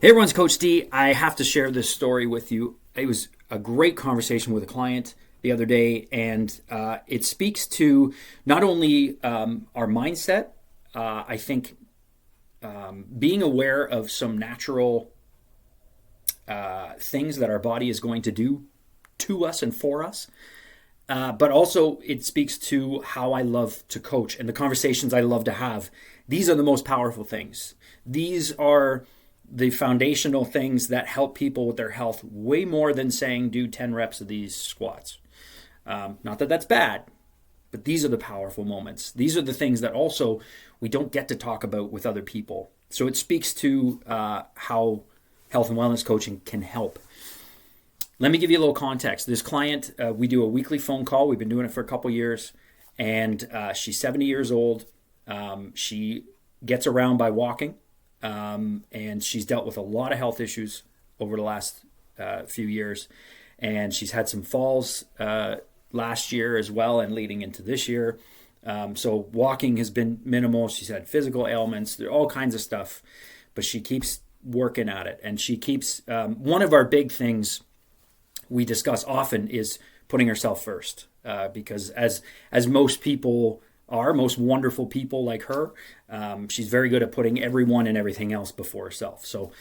Hey everyone's Coach D. I have to share this story with you. It was a great conversation with a client the other day, and it speaks to not only our mindset. I think being aware of some natural things that our body is going to do to us and for us, but also it speaks to how I love to coach and the conversations I love to have. These are the most powerful things. These are the foundational things that help people with their health way more than saying do 10 reps of these squats. Not that that's bad, but these are the powerful moments. These are the things that also we don't get to talk about with other people. So it speaks to how health and wellness coaching can help. Let me give you a little context. This client, we do a weekly phone call. We've been doing it for a couple years, and she's 70 years old. She gets around by walking. And she's dealt with a lot of health issues over the last few years. And she's had some falls last year as well and leading into this year. So walking has been minimal. She's had physical ailments. There are all kinds of stuff. But she keeps working at it. And she keeps... one of our big things we discuss often is putting herself first. Because as most people... most wonderful people like her, she's very good at putting everyone and everything else before herself. So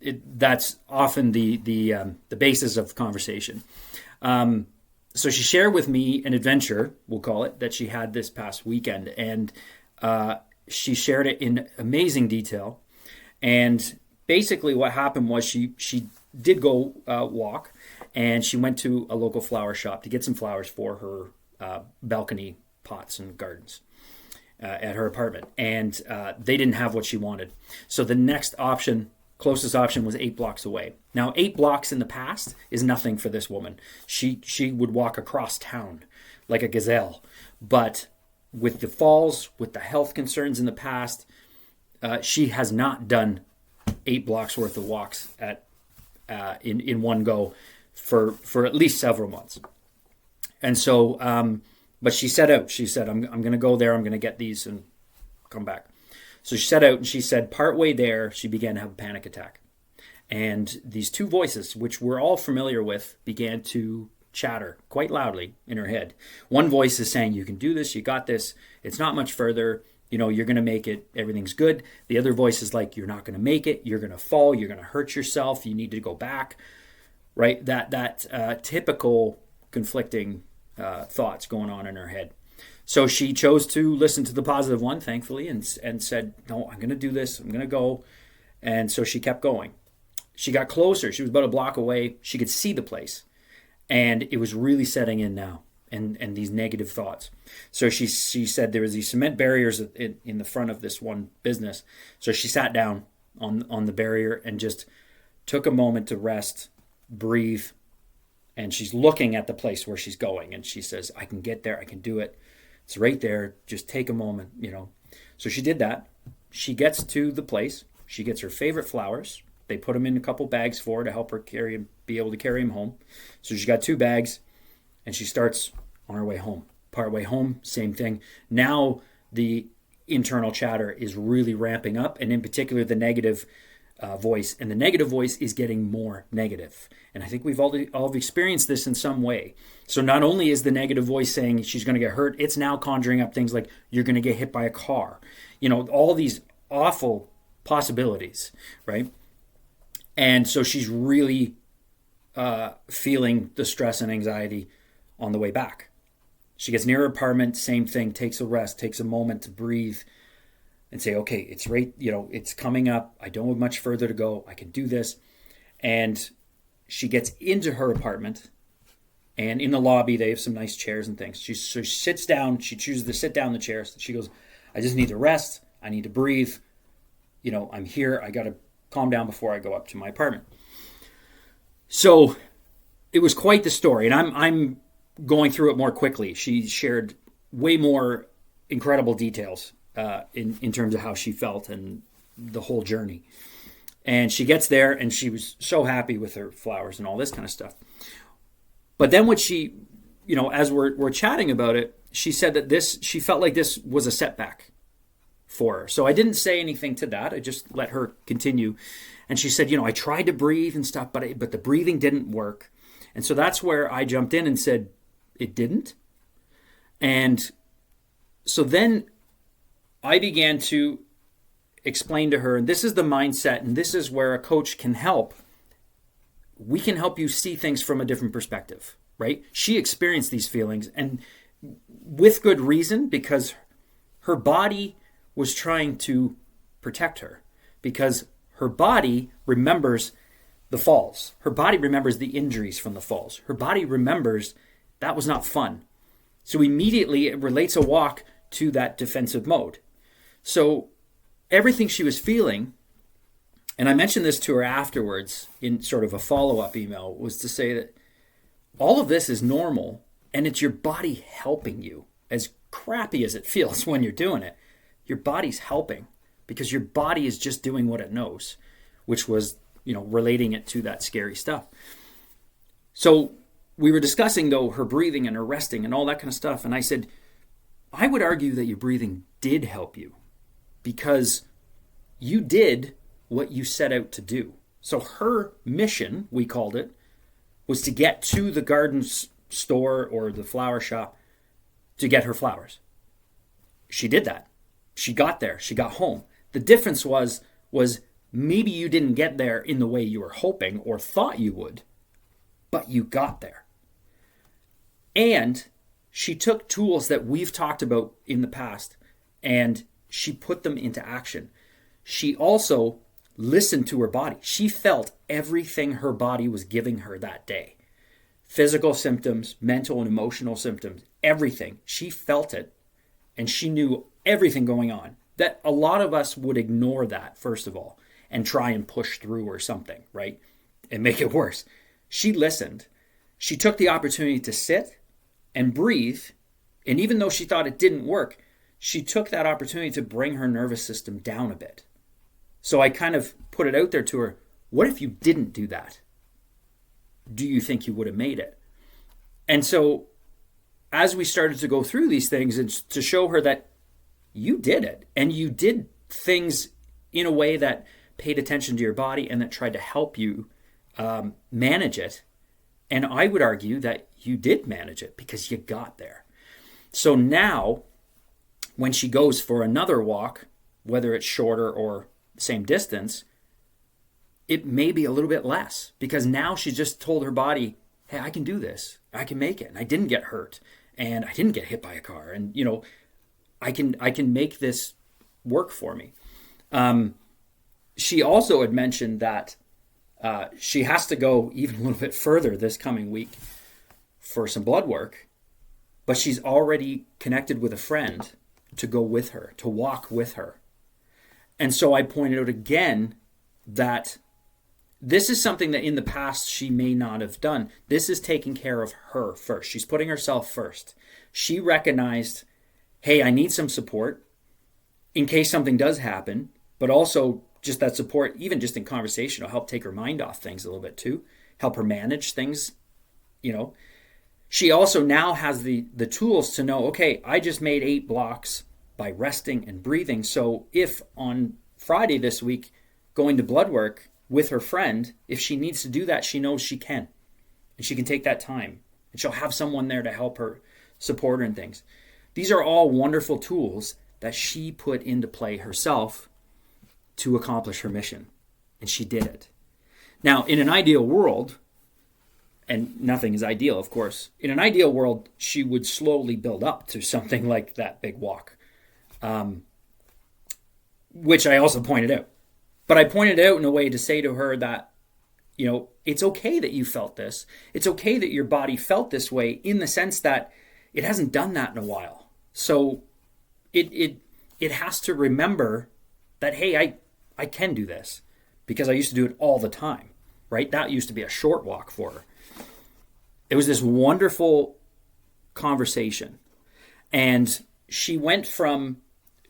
that's often the basis of conversation. So she shared with me an adventure, we'll call it, that she had this past weekend, and she shared it in amazing detail. And basically, what happened was she did go walk, and she went to a local flower shop to get some flowers for her balcony pots and gardens at her apartment, and they didn't have what she wanted. So the next option, closest option, was 8 blocks away. Now 8 blocks in the past is nothing for this woman. She would walk across town like a gazelle, but with the falls, with the health concerns in the past, she has not done 8 blocks worth of walks at in one go for at least several months. And so but she set out. She said, I'm going to go there. I'm going to get these and come back. So she set out, and she said partway there, she began to have a panic attack. And these two voices, which we're all familiar with, began to chatter quite loudly in her head. One voice is saying, you can do this. You got this. It's not much further. You know, you're going to make it. Everything's good. The other voice is like, you're not going to make it. You're going to fall. You're going to hurt yourself. You need to go back. Right? That typical conflicting thoughts going on in her head. So she chose to listen to the positive one, thankfully, and said, no, I'm going to do this. I'm going to go. And so she kept going. She got closer. She was about a block away. She could see the place. And it was really setting in now, and these negative thoughts. So she said there was these cement barriers in the front of this one business. So she sat down on the barrier and just took a moment to rest, breathe. And she's looking at the place where she's going. And she says, I can get there. I can do it. It's right there. Just take a moment, you know. So she did that. She gets to the place. She gets her favorite flowers. They put them in a couple bags for her to help her be able to carry them home. So she got 2 bags. And she starts on her way home. Part way home, same thing. Now the internal chatter is really ramping up. And in particular, the negative voice, and the negative voice is getting more negative. And I think we've all experienced this in some way. So not only is the negative voice saying she's going to get hurt, it's now conjuring up things like you're going to get hit by a car. You know, all these awful possibilities, right? And so she's really feeling the stress and anxiety on the way back. She gets near her apartment, same thing, takes a rest, takes a moment to breathe, and say, okay, it's right, you know, it's coming up. I don't have much further to go. I can do this. And she gets into her apartment, and in the lobby, they have some nice chairs and things. So she sits down. She chooses to sit down in the chair. She goes, I just need to rest. I need to breathe. You know, I'm here. I got to calm down before I go up to my apartment. So it was quite the story. And I'm going through it more quickly. She shared way more incredible details in terms of how she felt and the whole journey. And she gets there, and she was so happy with her flowers and all this kind of stuff. But then what she, you know, as we're chatting about it, she said that she felt like this was a setback for her. So I didn't say anything to that. I just let her continue. And she said, I tried to breathe and stuff, but the breathing didn't work. And so that's where I jumped in and said, it didn't. And so then I began to explain to her, and this is the mindset, and this is where a coach can help. We can help you see things from a different perspective, right? She experienced these feelings, and with good reason, because her body was trying to protect her, because her body remembers the falls. Her body remembers the injuries from the falls. Her body remembers that was not fun. So immediately it relates a walk to that defensive mode. So everything she was feeling, and I mentioned this to her afterwards in sort of a follow-up email, was to say that all of this is normal and it's your body helping you. As crappy as it feels when you're doing it, your body's helping because your body is just doing what it knows, which was, relating it to that scary stuff. So we were discussing, though, her breathing and her resting and all that kind of stuff. And I said, I would argue that your breathing did help you because you did what you set out to do. So her mission, we called it, was to get to the garden store or the flower shop to get her flowers. She did that. She got there. She got home. The difference was maybe you didn't get there in the way you were hoping or thought you would, but you got there. And she took tools that we've talked about in the past and she put them into action. She also listened to her body. She felt everything her body was giving her that day. Physical symptoms, mental and emotional symptoms, everything. She felt it and she knew everything going on. That a lot of us would ignore that, first of all, and try and push through or something, right? And make it worse. She listened. She took the opportunity to sit and breathe. And even though she thought it didn't work, she took that opportunity to bring her nervous system down a bit. So I kind of put it out there to her. What if you didn't do that? Do you think you would have made it? And so as we started to go through these things and to show her that you did it and you did things in a way that paid attention to your body and that tried to help you manage it. And I would argue that you did manage it because you got there. So now when she goes for another walk, whether it's shorter or same distance, it may be a little bit less because now she just told her body, hey, I can do this. I can make it. And I didn't get hurt and I didn't get hit by a car. And, I can make this work for me. She also had mentioned that she has to go even a little bit further this coming week for some blood work, but she's already connected with a friend to go with her, to walk with her. And so I pointed out again that this is something that in the past she may not have done. This is taking care of her first. She's putting herself first. She recognized, hey, I need some support in case something does happen, but also just that support, even just in conversation, will help take her mind off things a little bit too, help her manage things, She also now has the tools to know, okay, I just made 8 blocks by resting and breathing. So if on Friday this week, going to blood work with her friend, if she needs to do that, she knows she can. And she can take that time. And she'll have someone there to help her, support her and things. These are all wonderful tools that she put into play herself to accomplish her mission. And she did it. Now, in an ideal world, and nothing is ideal, of course, in an ideal world, she would slowly build up to something like that big walk, which I also pointed out. But I pointed it out in a way to say to her that, it's okay that you felt this. It's okay that your body felt this way in the sense that it hasn't done that in a while. So it has to remember that, hey, I can do this because I used to do it all the time, right? That used to be a short walk for her. It was this wonderful conversation. And she went from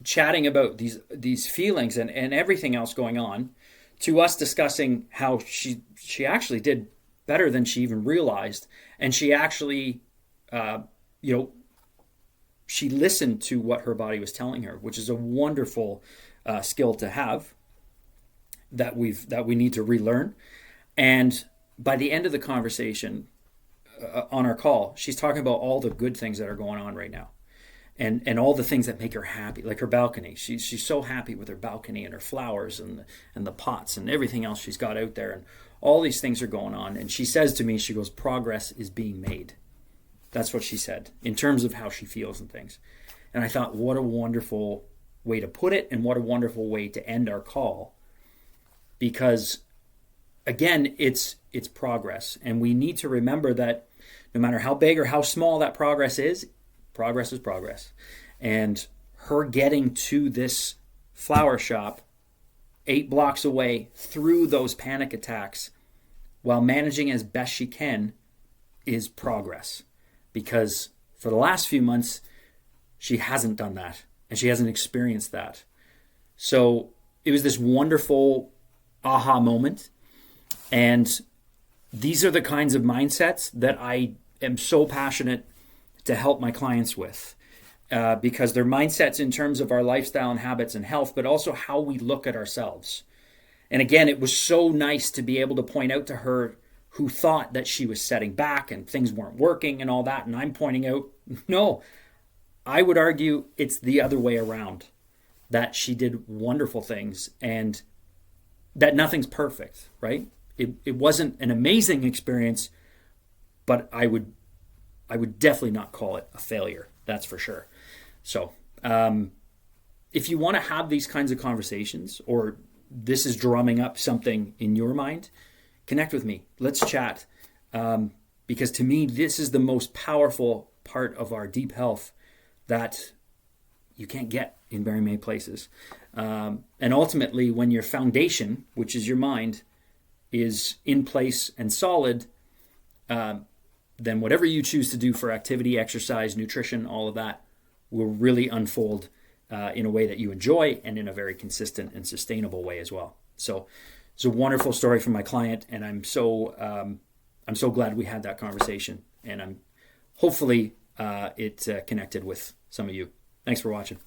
chatting about these feelings and everything else going on to us discussing how she actually did better than she even realized. And she actually, she listened to what her body was telling her, which is a wonderful skill to have that we need to relearn. And by the end of the conversation on our call, she's talking about all the good things that are going on right now, and all the things that make her happy, like her balcony. She's so happy with her balcony and her flowers and the pots and everything else she's got out there, and all these things are going on. And she says to me, she goes, "Progress is being made." That's what she said in terms of how she feels and things. And I thought, what a wonderful way to put it, and what a wonderful way to end our call. Because again, it's progress. And we need to remember that no matter how big or how small that progress is progress. And her getting to this flower shop 8 blocks away through those panic attacks while managing as best she can is progress. Because for the last few months, she hasn't done that, and she hasn't experienced that. So it was this wonderful aha moment. And these are the kinds of mindsets that I am so passionate to help my clients with, because they're mindsets in terms of our lifestyle and habits and health, but also how we look at ourselves. And again, it was so nice to be able to point out to her, who thought that she was setting back and things weren't working and all that. And I'm pointing out, no, I would argue it's the other way around, that she did wonderful things and that nothing's perfect, right? It wasn't an amazing experience, but I would definitely not call it a failure. That's for sure. So if you want to have these kinds of conversations, or this is drumming up something in your mind, connect with me. Let's chat. Because to me, this is the most powerful part of our deep health that you can't get in very many places. And ultimately, when your foundation, which is your mind, is in place and solid, then whatever you choose to do for activity, exercise, nutrition, all of that will really unfold in a way that you enjoy, and in a very consistent and sustainable way as well. So it's a wonderful story from my client, and I'm so glad we had that conversation, and I'm hopefully it connected with some of you. Thanks for watching.